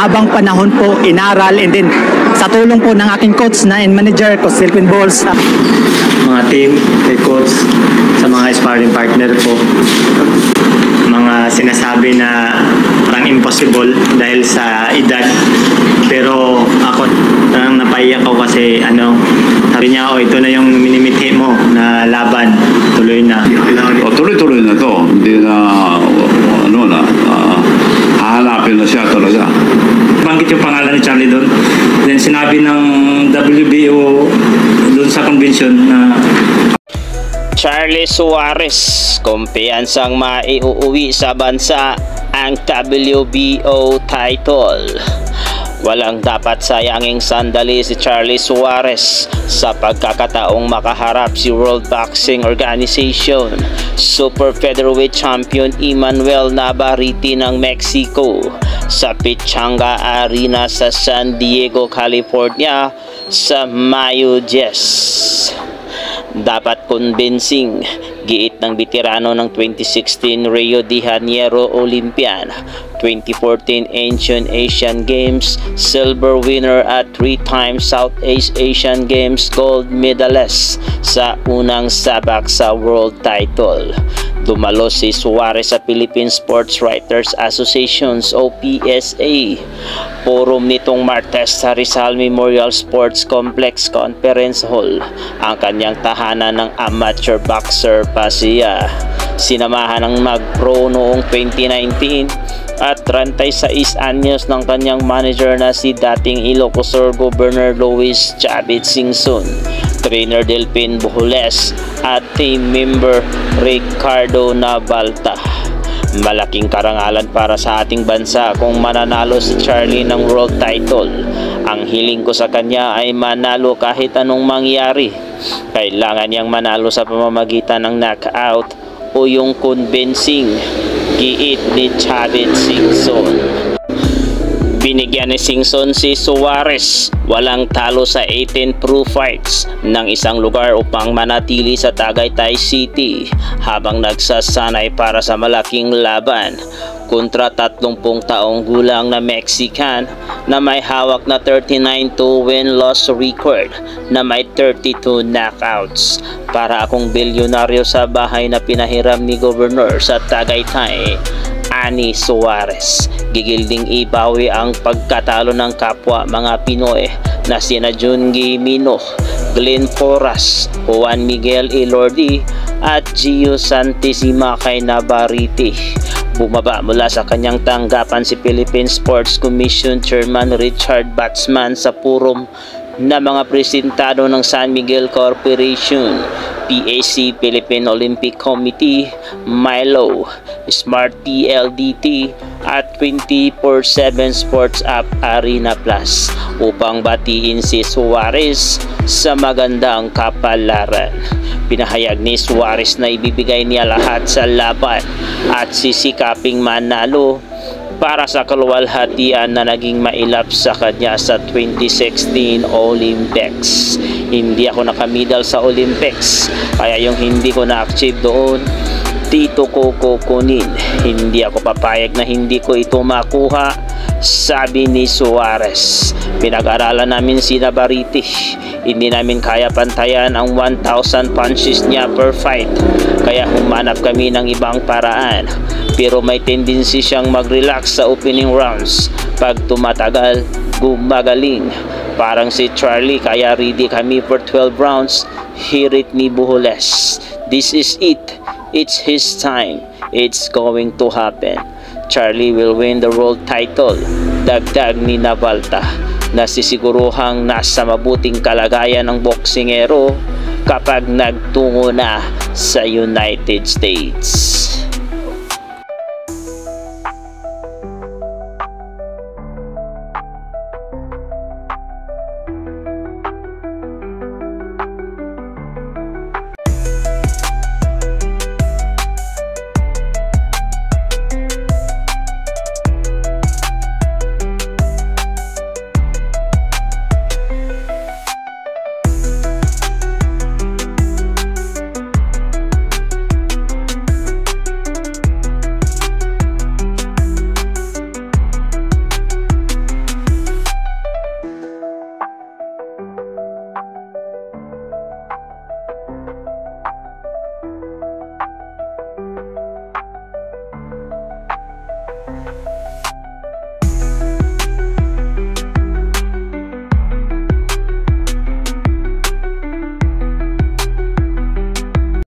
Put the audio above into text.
habang panahon po inaral, and then sa tulong po ng aking coach na and manager, Coach Philippine Balls. Mga team, kay coach, sa mga sparring partner ko, mga sinasabi na parang impossible dahil sa edad, pero ako parang napaiyak ako kasi sabi niya, ito na yung minimithi mo na laban, tuloy na. Tuloy-tuloy na to, hindi na hahanapin na siya talaga. Banggit yung pangalan ni Charlie doon, then sinabi ng WBO doon sa convention na Charlie Suarez, kumpiyansang maiuuwi sa bansa ang WBO title. Walang dapat sayanging sandali si Charlie Suarez sa pagkakataong makaharap si World Boxing Organization Super Featherweight Champion Emmanuel Navarrete ng Mexico sa Pechanga Arena sa San Diego, California sa Mayo 10. Dapat convincing, giit ng veterano ng 2016 Rio de Janeiro Olympian, 2014 Ancient Asian Games silver winner at 3-time Southeast Asian Games gold medalist sa unang sabak sa world title. Dumalo si Suarez sa Philippine Sports Writers Associations o PSA forum nitong Martes sa Rizal Memorial Sports Complex Conference Hall, ang kanyang tahanan ng amateur boxer pa siya. Sinamahan ng mag-pro noong 2019 at 36 anyos ng kanyang manager na si dating Ilocos Sur Governor Luis Chavit Singson, trainer Delpin Bujoles at team member Ricardo Navalta. Malaking karangalan para sa ating bansa kung mananalo si Charlie ng world title. Ang hiling ko sa kanya ay manalo kahit anong mangyari. Kailangan niyang manalo sa pamamagitan ng knockout o yung convincing, giit ni Chavit Singson. Binigyan ni Singson si Suarez walang talo sa 18 pro fights ng isang lugar upang manatili sa Tagaytay City habang nagsasanay para sa malaking laban kontra 30 taong gulang na Mexican na may hawak na 39 to win-loss record na may 32 knockouts. Para akong bilyonaryo sa bahay na pinahiram ni Governor sa Tagaytay, ani Suarez. Gigilding ibawi ang pagkatalo ng kapwa mga Pinoy na sina Jungi Mino, Glenn Porras, Juan Miguel Elordi at Gio Santissima kay Navarrete. Bumaba mula sa kanyang tanggapan si Philippine Sports Commission Chairman Richard Batsman sa forum na mga presentado ng San Miguel Corporation, PAC, Philippine Olympic Committee, Milo, Smart TLDT at 24/7 Sports App Arena Plus upang batiin si Suarez sa magandang kapalaran. Pinahayag ni Suarez na ibibigay niya lahat sa laban at sisikaping manalo para sa kaluwalhatian na naging mailap sa kanya sa 2016 Olympics. Hindi ako nakamedal sa Olympics, kaya yung hindi ko na-achieve doon, dito ko kukunin. Hindi ako papayag na hindi ko ito makuha, sabi ni Suarez. Pinag-aralan namin si Navarrete. Hindi namin kaya pantayan ang 1,000 punches niya per fight, kaya humanap kami ng ibang paraan. Pero may tendency siyang mag-relax sa opening rounds. Pag tumatagal, gumagaling. Parang si Charlie, kaya ready kami for 12 rounds. Hirit ni Bujoles. This is it. It's his time. It's going to happen. Charlie will win the world title. Dagdag ni Navalta, na sisiguruhang nasa mabuting kalagayan ng boksingero kapag nagtungo na sa United States.